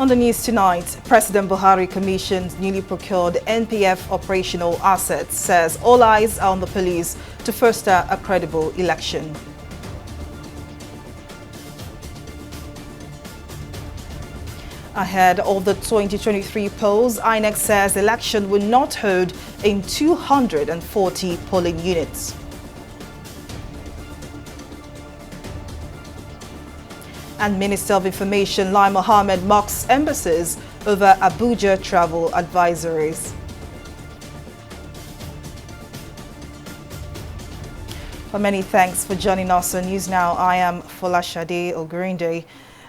On the news tonight, President Buhari commissioned newly procured NPF operational assets, says all eyes are on the police to foster a credible election. Ahead of the 2023 polls, INEC says the election will not hold in 240 polling units. And Minister of Information Lai Mohammed mocks embassies over Abuja travel advisories. Well, many thanks for joining us on News Now. I am Folashade Ogurinde.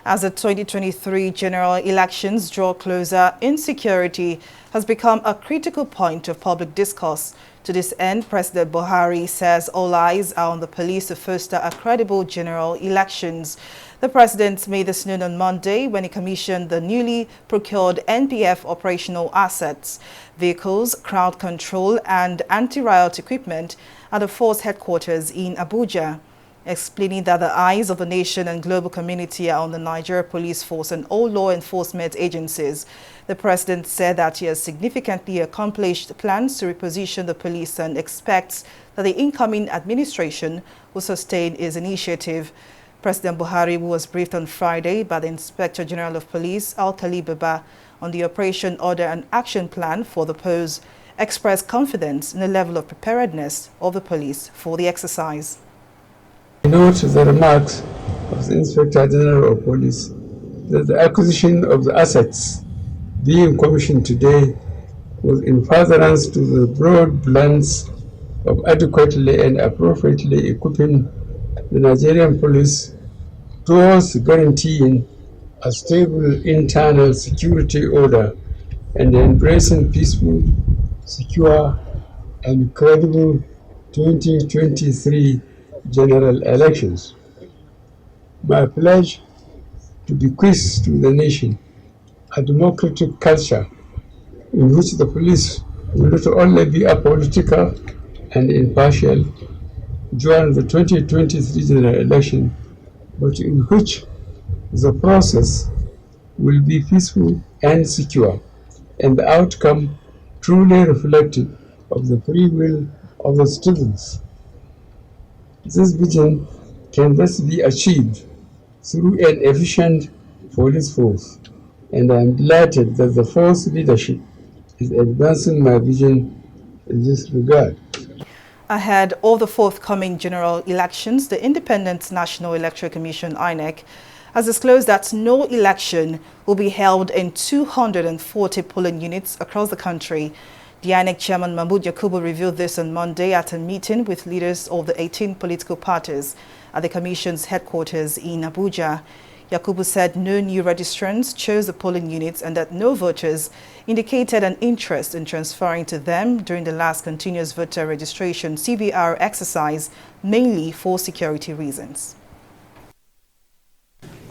As the 2023 general elections draw closer, insecurity has become a critical point of public discourse. To this end, President Buhari says all eyes are on the police to foster a credible general elections. The president made this known on Monday when he commissioned the newly procured NPF operational assets, vehicles, crowd control and anti-riot equipment at the force headquarters in Abuja. Explaining that the eyes of the nation and global community are on the Nigeria Police Force and all law enforcement agencies. The president said that he has significantly accomplished plans to reposition the police and expects that the incoming administration will sustain his initiative. President Buhari, who was briefed on Friday by the Inspector General of Police, Alkali Baba, on the Operation Order and Action Plan for the polls, expressed confidence in the level of preparedness of the police for the exercise. I note the remarks of the Inspector General of Police that the acquisition of the assets being commissioned today was in furtherance to the broad plans of adequately and appropriately equipping the Nigerian police towards guaranteeing a stable internal security order and embracing peaceful, secure, and credible 2023 general elections. My pledge to bequeath to the nation a democratic culture in which the police will not only be apolitical and impartial during the 2023 general election, but in which the process will be peaceful and secure, and the outcome truly reflective of the free will of the citizens. This vision can thus be achieved through an efficient police force, and I am delighted that the force leadership is advancing my vision in this regard. Ahead of the forthcoming general elections, the Independent National Electoral Commission, INEC, has disclosed that no election will be held in 240 polling units across the country. The INEC chairman Mahmoud Yakubu revealed this on Monday at a meeting with leaders of the 18 political parties at the Commission's headquarters in Abuja. Yakubu said no new registrants chose the polling units and that no voters indicated an interest in transferring to them during the last continuous voter registration CVR exercise, mainly for security reasons.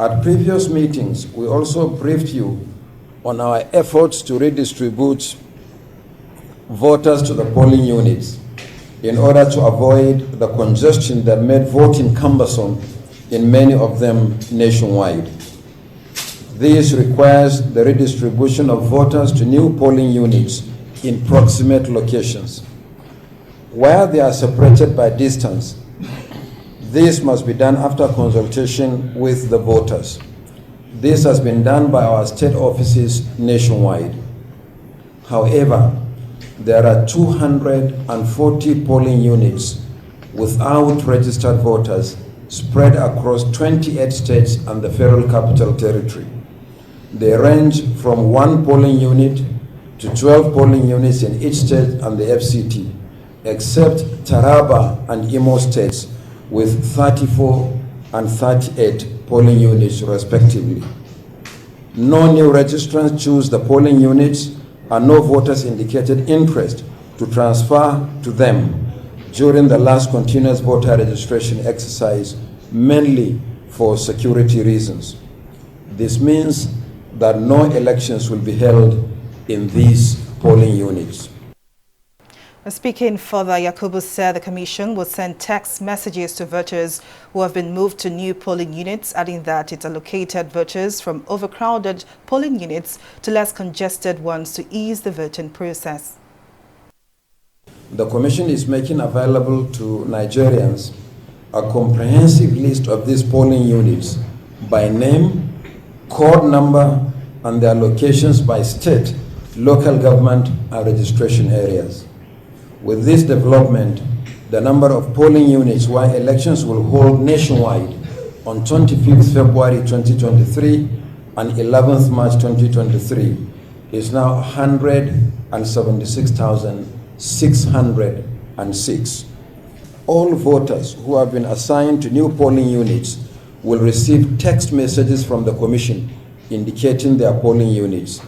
At previous meetings, we also briefed you on our efforts to redistribute voters to the polling units in order to avoid the congestion that made voting cumbersome in many of them nationwide. This requires the redistribution of voters to new polling units in proximate locations. Where they are separated by distance, this must be done after consultation with the voters. This has been done by our state offices nationwide. However, there are 240 polling units without registered voters spread across 28 states and the Federal Capital Territory. They range from 1 polling unit to 12 polling units in each state and the FCT, except Taraba and Imo states with 34 and 38 polling units respectively. No new registrants choose the polling units and no voters indicated interest to transfer to them during the last continuous voter registration exercise, mainly for security reasons. This means that no elections will be held in these polling units. Speaking further, Yakubu said the commission will send text messages to voters who have been moved to new polling units, adding that it allocated voters from overcrowded polling units to less congested ones to ease the voting process. The commission is making available to Nigerians a comprehensive list of these polling units by name, code number, and their locations by state, local government, and registration areas. With this development, the number of polling units where elections will hold nationwide on 25th February 2023 and 11th March 2023 is now 176,606. All voters who have been assigned to new polling units will receive text messages from the Commission indicating their polling units.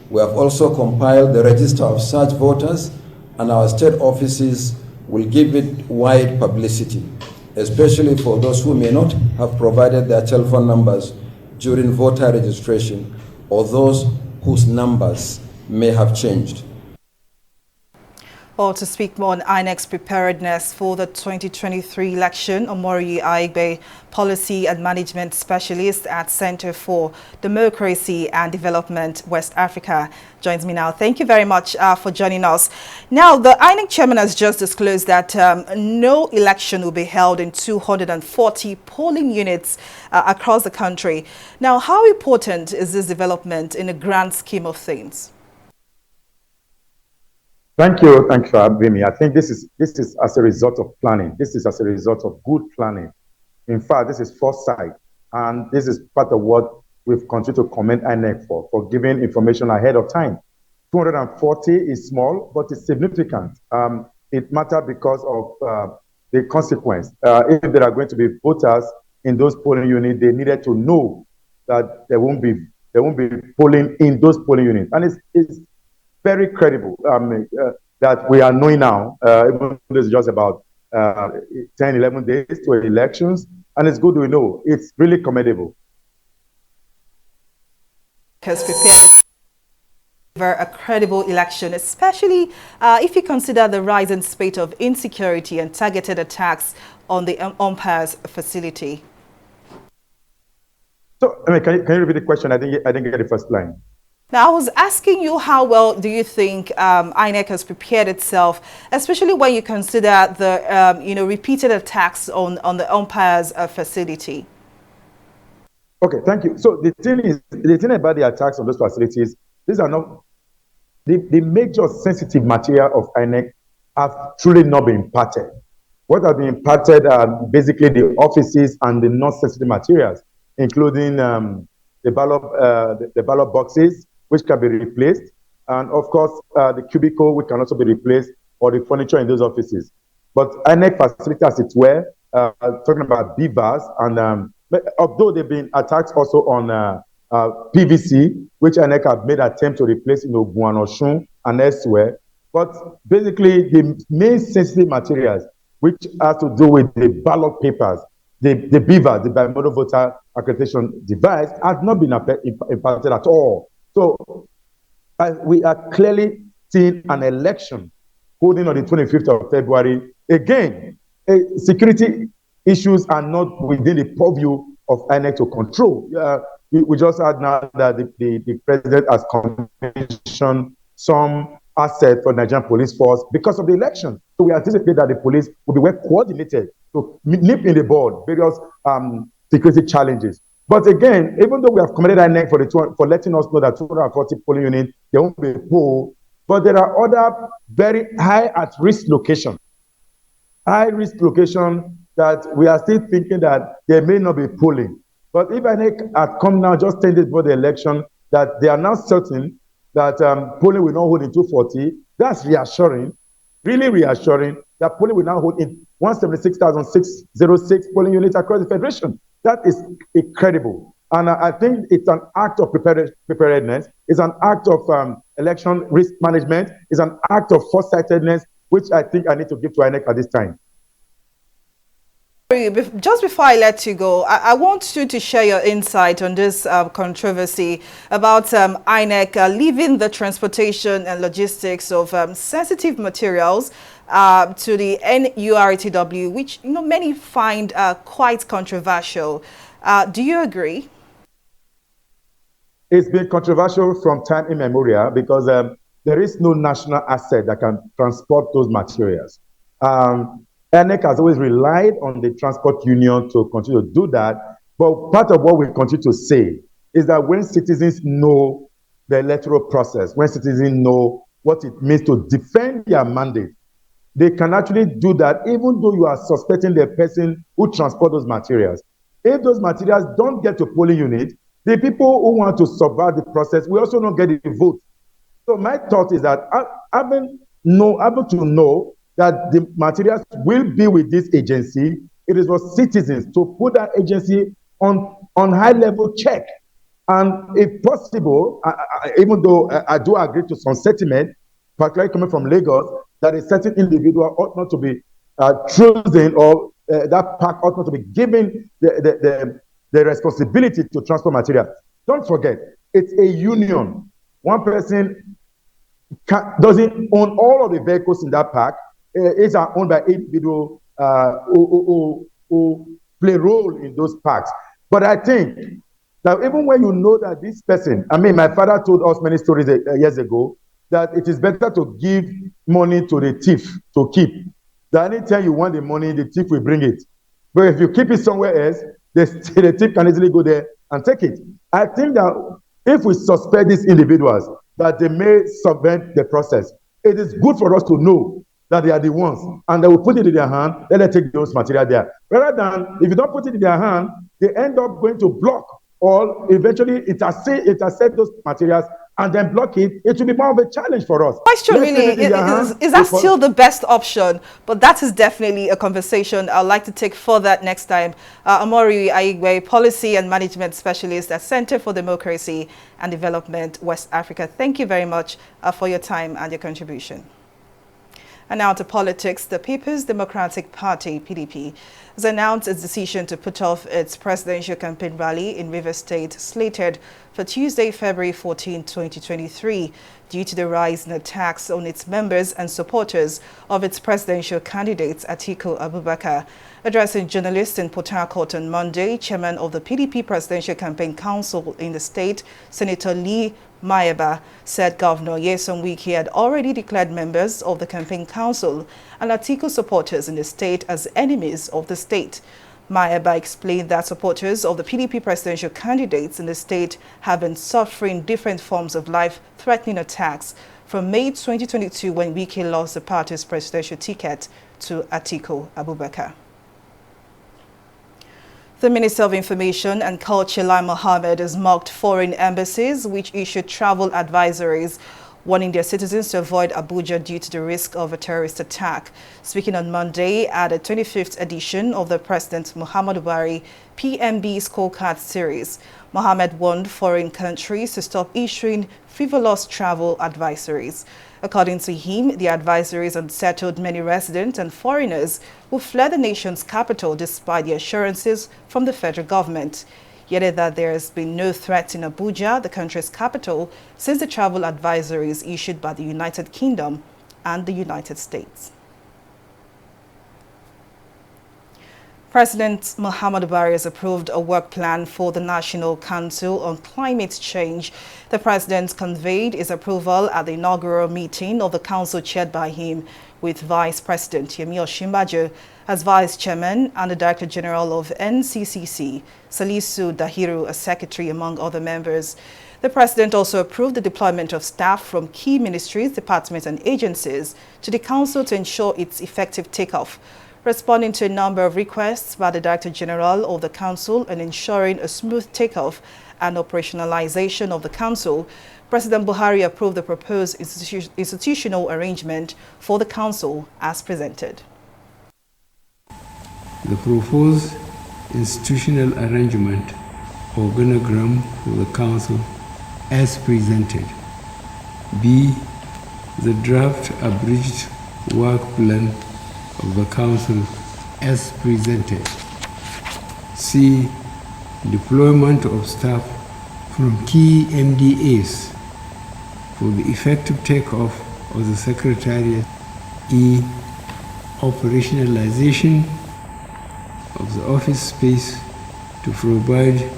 We have also compiled the register of such voters, and our state offices will give it wide publicity, especially for those who may not have provided their telephone numbers during voter registration or those whose numbers may have changed. Well, to speak more on INEC's preparedness for the 2023 election, Omori Aigbe, Policy and Management Specialist at Center for Democracy and Development, West Africa, joins me now. Thank you very much for joining us. Now, the INEC chairman has just disclosed that no election will be held in 240 polling units across the country. Now, how important is this development in the grand scheme of things? Thank you for having me. I think this is as a result of planning. This is as a result of good planning. In fact, this is foresight, and this is part of what we've continued to commend INEC for giving information ahead of time. 240 is small, but it's significant. It matters because of the consequence. If there are going to be voters in those polling units, they needed to know that there won't be polling in those polling units, and it's very credible that we are knowing now, even though it's just about 10, 11 days to elections, and it's good we know. It's really commendable. Has prepared for a credible election, especially if you consider the rising spate of insecurity and targeted attacks on the umpires facility. So, I mean, can you repeat the question? I didn't get the first line. Now, I was asking you, how well do you think INEC has prepared itself, especially when you consider the repeated attacks on the umpires facility? Okay, thank you. So the thing about the attacks on those facilities, these are not the major sensitive material of INEC have truly not been imparted. What has been imparted are basically the offices and the non-sensitive materials, including the ballot boxes, which can be replaced, and of course the cubicle, which can also be replaced, or the furniture in those offices. But INEC facility, as it were, talking about BVAS, and although there have been attacks also on PVC, which INEC have made attempt to replace in Ogun and Osun and elsewhere, but basically the main sensitive materials, which has to do with the ballot papers, the BVAS, the bimodal voter accreditation device, has not been impacted at all. So we are clearly seeing an election holding on the 25th of February. Again, security issues are not within the purview of INEC to control. We just heard now that the president has commissioned some asset for Nigerian police force because of the election. So we anticipate that the police will be well coordinated to nip in the bud various security challenges. But again, even though we have commended INEC for letting us know that 240 polling units, there won't be a poll, but there are other very high at-risk locations. High-risk location that we are still thinking that there may not be polling. But if INEC had come now just 10 days before the election, that they are now certain that polling will not hold in 240, that's reassuring, really reassuring, that polling will now hold in 176,606 polling units across the Federation. That is incredible. And I think it's an act of preparedness. It's an act of election risk management. It's an act of foresightedness, which I think I need to give to INEC at this time. Just before I let you go, I want you to share your insight on this controversy about INEC leaving the transportation and logistics of sensitive materials to the NURTW, which many find quite controversial. Do you agree? It's been controversial from time immemorial because there is no national asset that can transport those materials. ENEC has always relied on the transport union to continue to do that. But part of what we continue to say is that when citizens know the electoral process, when citizens know what it means to defend their mandate, they can actually do that even though you are suspecting the person who transport those materials. If those materials don't get to polling unit, the people who want to subvert the process will also not get the vote. So my thought is that having to know that the materials will be with this agency, it is for citizens to put that agency on high level check. And if possible, even though I do agree to some sentiment, particularly coming from Lagos, that a certain individual ought not to be chosen, or that park ought not to be given the responsibility to transport material. Don't forget, it's a union. One person doesn't own all of the vehicles in that park. It's owned by individuals who play a role in those parks. But I think that even when you know that this person, my father told us many stories years ago, that it is better to give money to the thief to keep, that anytime you want the money, the thief will bring it. But if you keep it somewhere else, the thief can easily go there and take it. I think that if we suspect these individuals that they may subvert the process, it is good for us to know that they are the ones, and they will put it in their hand, let them take those material there. Rather than, if you don't put it in their hand, they end up going to block or eventually intercept those materials and then block it. It will be more of a challenge for us. Question really, is that still the best option? But that is definitely a conversation I'd like to take further next time. Amori Aigwe, Policy and Management Specialist at Center for Democracy and Development, West Africa. Thank you very much for your time and your contribution. And now to politics. The People's Democratic Party, PDP, has announced its decision to put off its presidential campaign rally in Rivers State, slated for Tuesday, February 14, 2023, due to the rise in attacks on its members and supporters of its presidential candidate, Atiku Abubakar. Addressing journalists in Port Harcourt on Monday, Chairman of the PDP Presidential Campaign Council in the state, Senator Lee Mayeba, said Governor Nyesom Wike had already declared members of the campaign council and Atiku supporters in the state as enemies of the state. Mayeba explained that supporters of the PDP presidential candidates in the state have been suffering different forms of life-threatening attacks from May 2022, when Wike lost the party's presidential ticket to Atiku Abubakar. The Minister of Information and Culture, Lai Mohammed, has mocked foreign embassies which issued travel advisories warning their citizens to avoid Abuja due to the risk of a terrorist attack. Speaking on Monday at the 25th edition of the President Muhammadu Buhari PMB Scorecard Series, Mohammed warned foreign countries to stop issuing frivolous travel advisories. According to him, the advisories unsettled many residents and foreigners who fled the nation's capital despite the assurances from the federal government. He added that there has been no threat in Abuja, the country's capital, since the travel advisories issued by the United Kingdom and the United States. President Muhammadu Buhari has approved a work plan for the National Council on Climate Change. The president conveyed his approval at the inaugural meeting of the council chaired by him, with Vice President Yemi Osinbajo as Vice Chairman and the Director General of NCCC, Salisu Dahiru, as Secretary, among other members. The president also approved the deployment of staff from key ministries, departments and agencies to the council to ensure its effective takeoff. Responding to a number of requests by the Director General of the Council and ensuring a smooth takeoff and operationalization of the Council, President Buhari approved the proposed institutional arrangement for the Council as presented. The proposed institutional arrangement organogram for the Council as presented. B. The draft abridged work plan of the Council as presented. C. Deployment of staff from key MDAs for the effective takeoff of the Secretariat. E. Operationalization of the office space to provide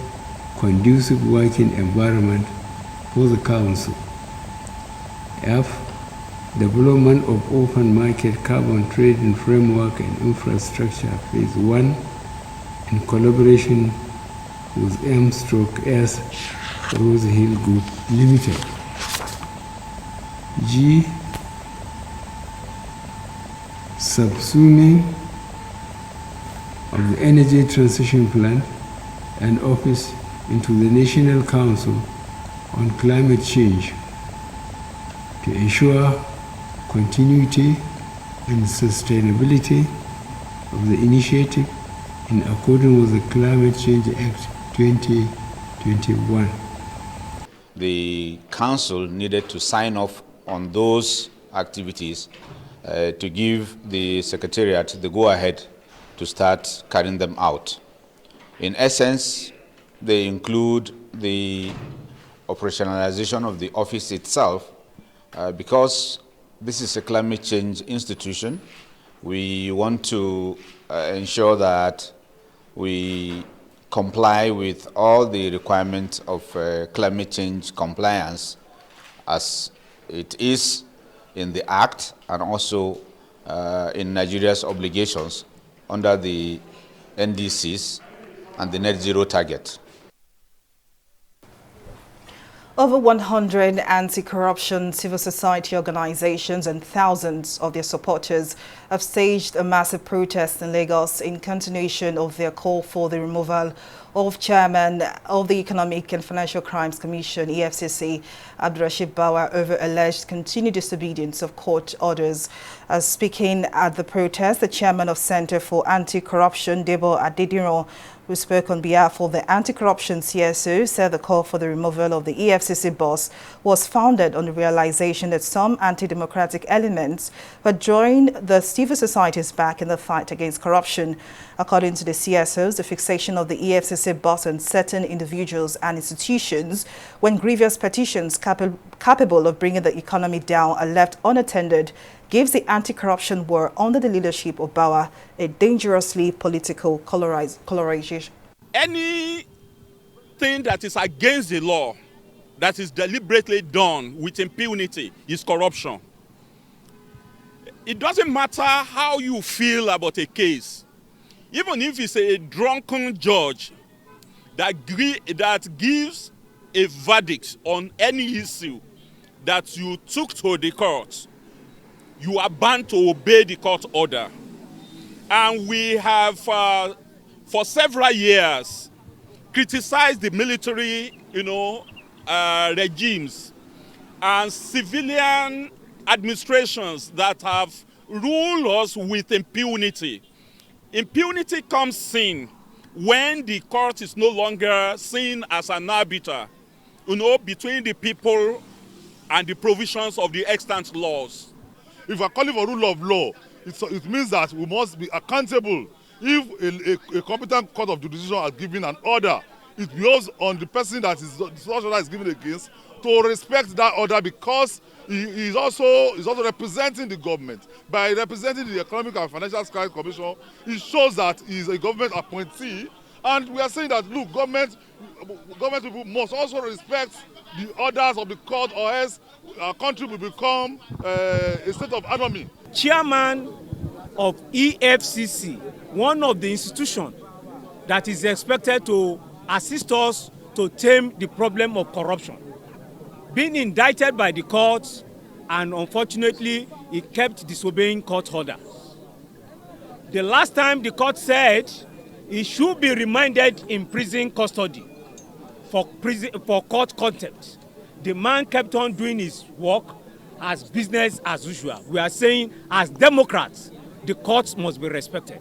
conducive working environment for the Council. F. Development of open market carbon trading framework and infrastructure phase 1 in collaboration with M/S Rose Hill Group Limited. G. Subsuming of the Energy Transition Plan and Office into the National Council on Climate Change to ensure continuity and sustainability of the initiative in accordance with the Climate Change Act 2021. The council needed to sign off on those activities to give the secretariat the go-ahead to start carrying them out. In essence, they include the operationalization of the office itself, because this is a climate change institution. We want to ensure that we comply with all the requirements of climate change compliance as it is in the Act and also in Nigeria's obligations under the NDCs and the net zero target. Over 100 anti-corruption civil society organizations and thousands of their supporters have staged a massive protest in Lagos in continuation of their call for the removal of Chairman of the Economic and Financial Crimes Commission, EFCC, Abdurrashid Bawa, over alleged continued disobedience of court orders. Speaking at the protest, the chairman of Center for Anti-Corruption, Debo Adediran, who spoke on behalf of the anti-corruption CSO, said the call for the removal of the EFCC boss was founded on the realization that some anti-democratic elements had joined the civil society's back in the fight against corruption. According to the CSOs, the fixation of the EFCC boss on certain individuals and institutions when grievous petitions capable of bringing the economy down are left unattended gives the anti-corruption war under the leadership of Bawa a dangerously political colorization. Anything that is against the law, that is deliberately done with impunity, is corruption. It doesn't matter how you feel about a case. Even if it's a drunken judge that gives a verdict on any issue that you took to the court, you are bound to obey the court order. And we have, for several years, criticized the military, regimes and civilian administrations that have ruled us with impunity. Impunity comes in when the court is no longer seen as an arbiter, between the people and the provisions of the extant laws. If we are calling for rule of law, it means that we must be accountable. If a competent court of jurisdiction has given an order, it goes on the person that such order is given against to respect that order, because he is also representing the government. By representing the Economic and Financial Crimes Commission, it shows that he is a government appointee. And we are saying that, look, government people must also respect the orders of the court, or else our country will become a state of anarchy. Chairman of EFCC, one of the institutions that is expected to assist us to tame the problem of corruption, being indicted by the courts, and unfortunately, he kept disobeying court orders. The last time the court said he should be remanded in prison custody for court contempt. The man kept on doing his work as business as usual. We are saying, as Democrats, the courts must be respected.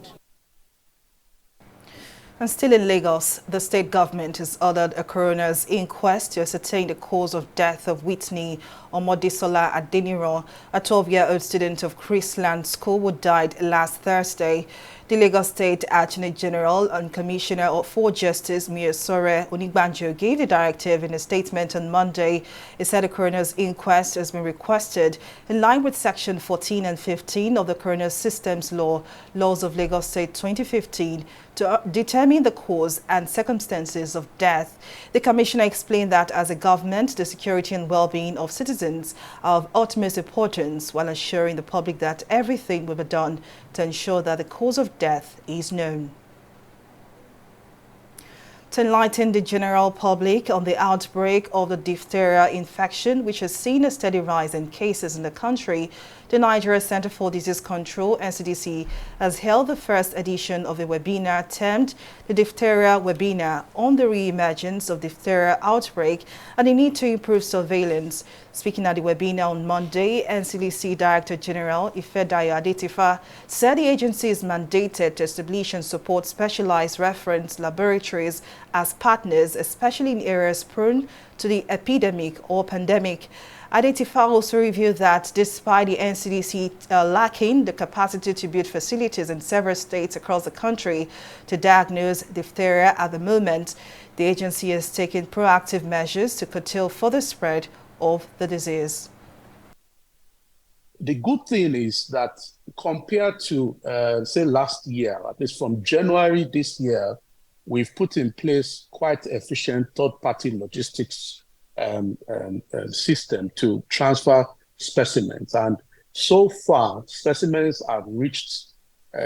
And still in Lagos, the state government has ordered a coroner's inquest to ascertain the cause of death of Whitney Omodisola Adeniran, a 12-year-old student of Chrisland School, who died last Thursday. The Lagos State Attorney General and Commissioner for Justice, Miyosore Onigbanjo, gave the directive in a statement on Monday. He said a coroner's inquest has been requested in line with Section 14 and 15 of the Coroner's Systems Laws of Lagos State 2015 to determine the cause and circumstances of death. The Commissioner explained that as a government, the security and well-being of citizens are of utmost importance, while assuring the public that everything will be done to ensure that the cause of death is known. To enlighten the general public on the outbreak of the diphtheria infection, which has seen a steady rise in cases in the country, the Nigeria Center for Disease Control, NCDC, has held the first edition of a webinar termed the Diphtheria Webinar on the re-emergence of diphtheria outbreak and the need to improve surveillance. Speaking at the webinar on Monday, NCDC Director General Ifedayo Adetifa said the agency is mandated to establish and support specialized reference laboratories as partners, especially in areas prone to the epidemic or pandemic. Adetifa also revealed that despite the NCDC lacking the capacity to build facilities in several states across the country to diagnose diphtheria at the moment, the agency has taken proactive measures to curtail further spread of the disease. The good thing is that compared to, say, last year, at least from January this year, we've put in place quite efficient third-party logistics system to transfer specimens. And so far, specimens have reached,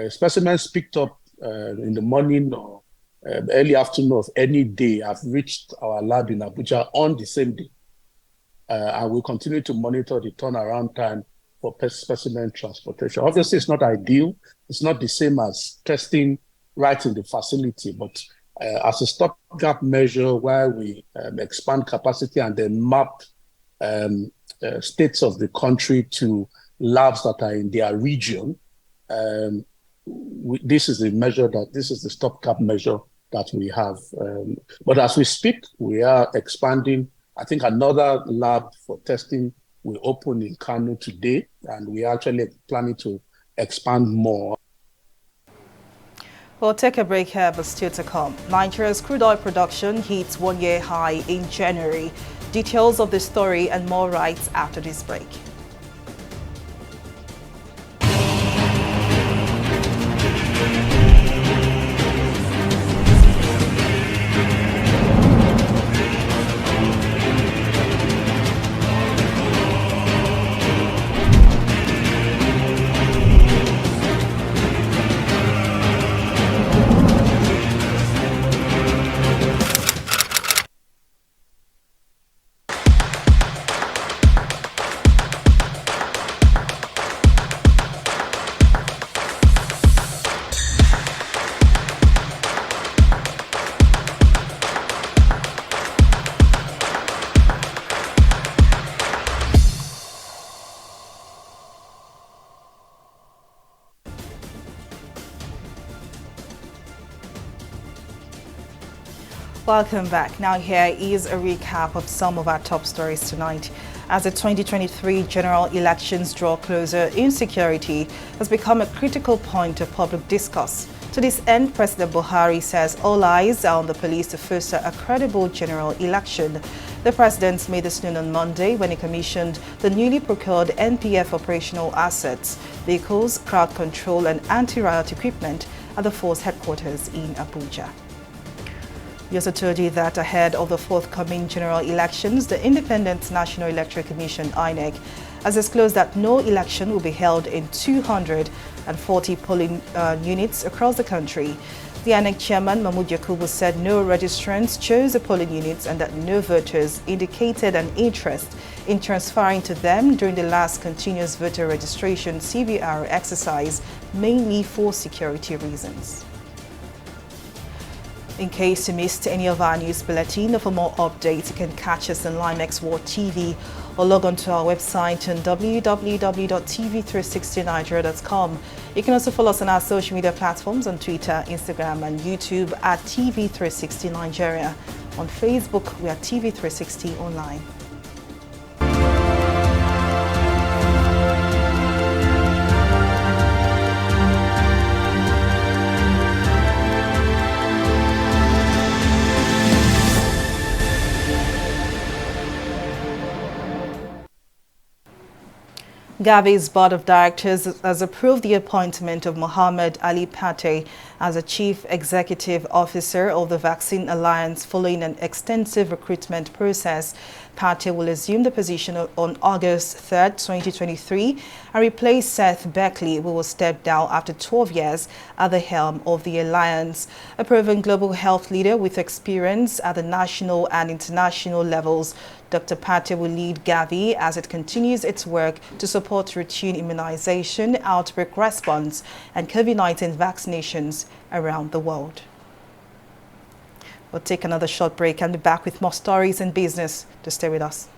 specimens picked up in the morning or early afternoon of any day have reached our lab in Abuja on the same day. And we'll continue to monitor the turnaround time for specimen transportation. Obviously, it's not ideal. It's not the same as testing right in the facility, but as a stopgap measure while we expand capacity and then map states of the country to labs that are in their region, this is the measure this is the stopgap measure that we have. But as we speak, we are expanding. I think another lab for testing will open in Kano today, and we are actually planning to expand more. We'll take a break here, but still to come. Nigeria's crude oil production hits one-year high in January. Details of the story and more right after this break. Welcome back. Now here is a recap of some of our top stories tonight. As the 2023 general elections draw closer, insecurity has become a critical point of public discourse. To this end, President Buhari says all eyes are on the police to foster a credible general election. The president made this known on Monday when he commissioned the newly procured NPF operational assets, vehicles, crowd control and anti-riot equipment at the force headquarters in Abuja. We also told you that ahead of the forthcoming general elections, the Independent National Electoral Commission, INEC, has disclosed that no election will be held in 240 polling units across the country. The INEC chairman, Mahmood Yakubu, said no registrants chose the polling units and that no voters indicated an interest in transferring to them during the last continuous voter registration CVR exercise, mainly for security reasons. In case you missed any of our news bulletin, or for more updates, you can catch us on Limex World TV or log on to our website on www.tv360nigeria.com. You can also follow us on our social media platforms on Twitter, Instagram and YouTube at TV360 Nigeria. On Facebook, we are TV360 Online. Gavi's board of directors has approved the appointment of Mohammed Ali Pate as a chief executive officer of the Vaccine Alliance following an extensive recruitment process. Pate will assume the position on August 3rd, 2023 and replace Seth Beckley, who will step down after 12 years at the helm of the alliance. A proven global health leader with experience at the national and international levels, Dr. Pate will lead Gavi as it continues its work to support routine immunization, outbreak response, and COVID-19 vaccinations around the world. We'll take another short break and be back with more stories in business. Just stay with us.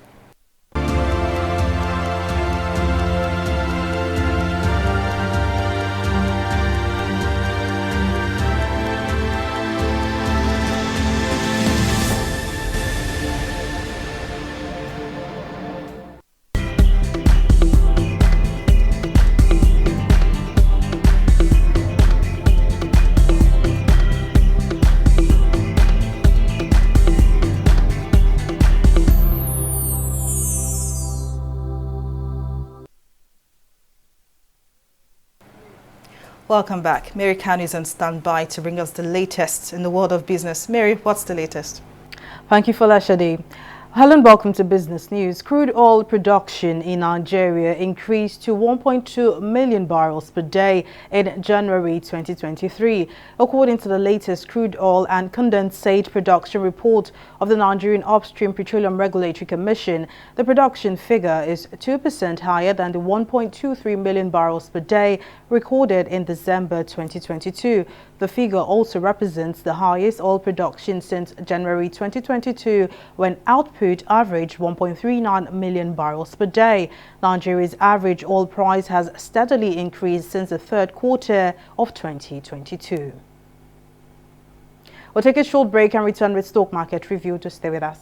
Welcome back. Mary Kanu is on standby to bring us the latest in the world of business. Mary, what's the latest? Thank you, Folashade. Hello and welcome to Business News. Crude oil production in Nigeria increased to 1.2 million barrels per day in January 2023. According to the latest crude oil and condensate production report of the Nigerian Upstream Petroleum Regulatory Commission, the production figure is 2% higher than the 1.23 million barrels per day recorded in December 2022. The figure also represents the highest oil production since January 2022, when output averaged 1.39 million barrels per day. Nigeria's average oil price has steadily increased since the third quarter of 2022. We'll take a short break and return with stock market review. Just stay with us.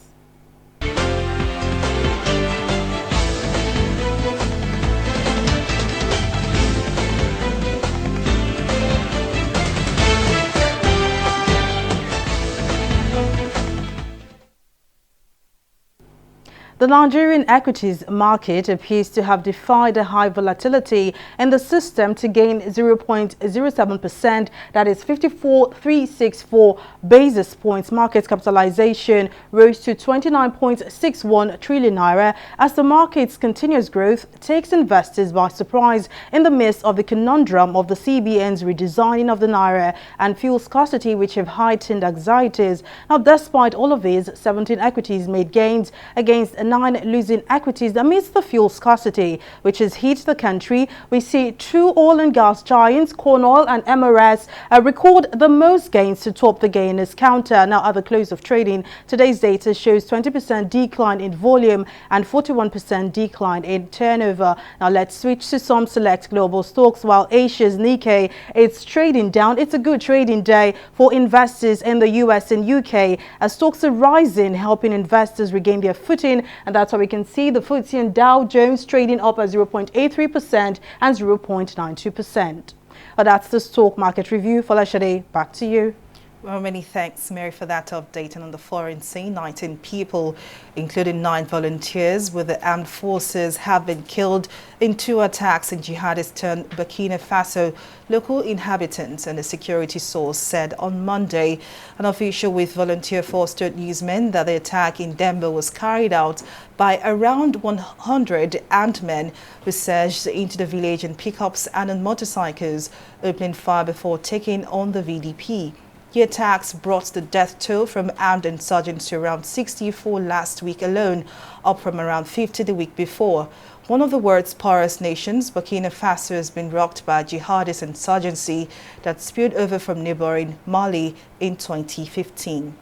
The Nigerian equities market appears to have defied the high volatility in the system to gain 0.07%, that is 54,364 basis points. Market capitalization rose to 29.61 trillion naira as the market's continuous growth takes investors by surprise in the midst of the conundrum of the CBN's redesigning of the naira and fuel scarcity, which have heightened anxieties. Now, despite all of these, 17 equities made gains against 9 losing equities amidst the fuel scarcity which has hit the country. We see two oil and gas giants, Cornell and MRS, record the most gains to top the gainers counter. Now, at the close of trading, today's data shows 20% decline in volume and 41% decline in turnover. Now, let's switch to some select global stocks. While Asia's Nikkei is trading down, it's a good trading day for investors in the US and UK as stocks are rising, helping investors regain their footing. And that's how we can see the FTSE and Dow Jones trading up at 0.83% and 0.92%. Well, that's the stock market review. Folashade, back to you. Well, many thanks, Mary, for that update. And on the foreign scene, 19 people, including 9 volunteers with the armed forces, have been killed in 2 attacks in jihadist Burkina Faso. Local inhabitants and a security source said on Monday. An official with Volunteer Force told newsmen that the attack in Demba was carried out by around 100 armed men who surged into the village in pickups and on motorcycles, opening fire before taking on the VDP. The attacks brought the death toll from armed insurgents to around 64 last week alone, up from around 50 the week before. One of the world's poorest nations, Burkina Faso, has been rocked by a jihadist insurgency that spilled over from neighboring Mali in 2015.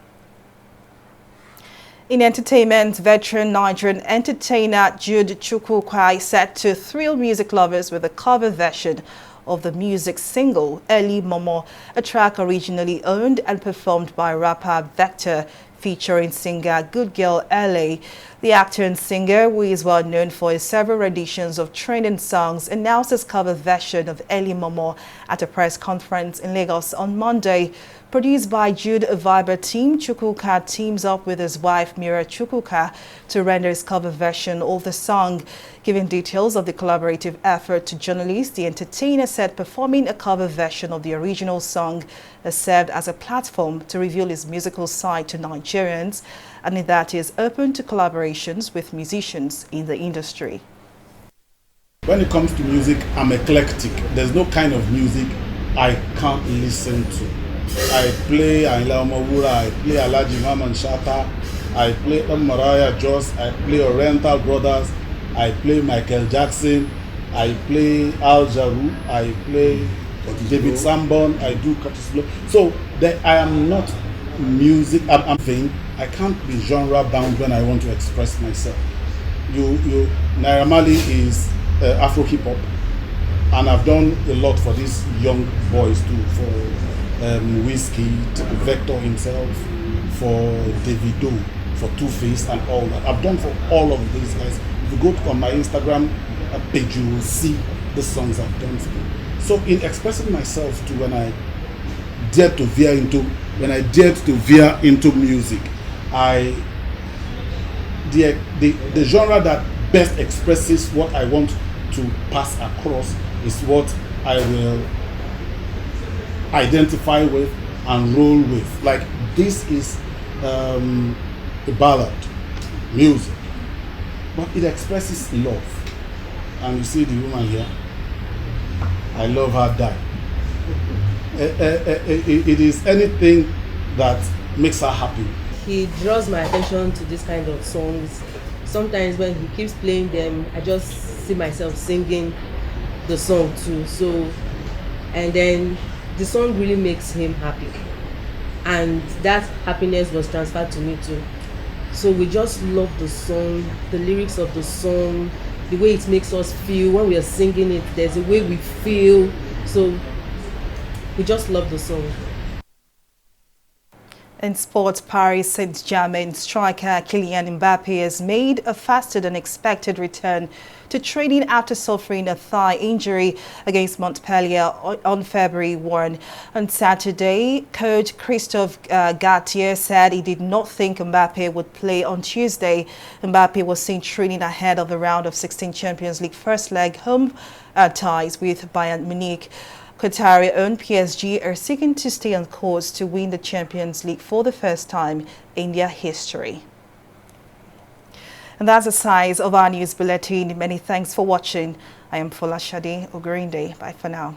In entertainment, veteran Nigerian entertainer Jude Chukwukwai set to thrill music lovers with a cover version of the music single Early Momo, a track originally owned and performed by rapper Vector, featuring singer Good Girl LA. The actor and singer, who is well known for his several renditions of trending songs, announced his cover version of Eli Momo at a press conference in Lagos on Monday. Produced by Jude Viber team, Chukwuka teams up with his wife Mira Chukwuka to render his cover version of the song. Giving details of the collaborative effort to journalists, the entertainer said performing a cover version of the original song has served as a platform to reveal his musical side to Nigerians, and that he is open to collaborations with musicians in the industry. When it comes to music, I'm eclectic. There's no kind of music I can't listen to. I play Ayinla Omowura, I play Alhaji Mamman Shata, I play Mariah Jos, I play Oriental Brothers, I play Michael Jackson, I play Al Jarreau, I play David Sanborn, I do Curtis Blow. So I am not music. I'm saying I can't be genre bound when I want to express myself. Naira Marley is Afro hip hop, and I've done a lot for these young boys too, for Whiskey, Vector himself, for Davido, for Two-Face and all that. I've done for all of these guys. If you go on my Instagram page, you will see the songs I've done for them. So in expressing myself to when I dared to veer into music, the genre that best expresses what I want to pass across is what I will identify with and roll with. Like, this is a ballad music, but it expresses love. And you see the woman here, I love her die. It is anything that makes her happy. He draws my attention to this kind of songs. Sometimes when he keeps playing them, I just see myself singing the song too. So, and then the song really makes him happy, and that happiness was transferred to me too. So we just love the song, the lyrics of the song, the way it makes us feel when we are singing it. There's a way we feel, so we just love the song. In sports, Paris Saint-Germain striker Kylian Mbappe has made a faster than expected return to training after suffering a thigh injury against Montpellier on February 1. On Saturday, coach Christophe Galtier said he did not think Mbappe would play on Tuesday. Mbappe was seen training ahead of the round of 16 Champions League first leg home ties with Bayern Munich. Qatari-owned PSG are seeking to stay on course to win the Champions League for the first time in their history. And that's the size of our news bulletin. Many thanks for watching. I am Folashade Ogurinde. Bye for now.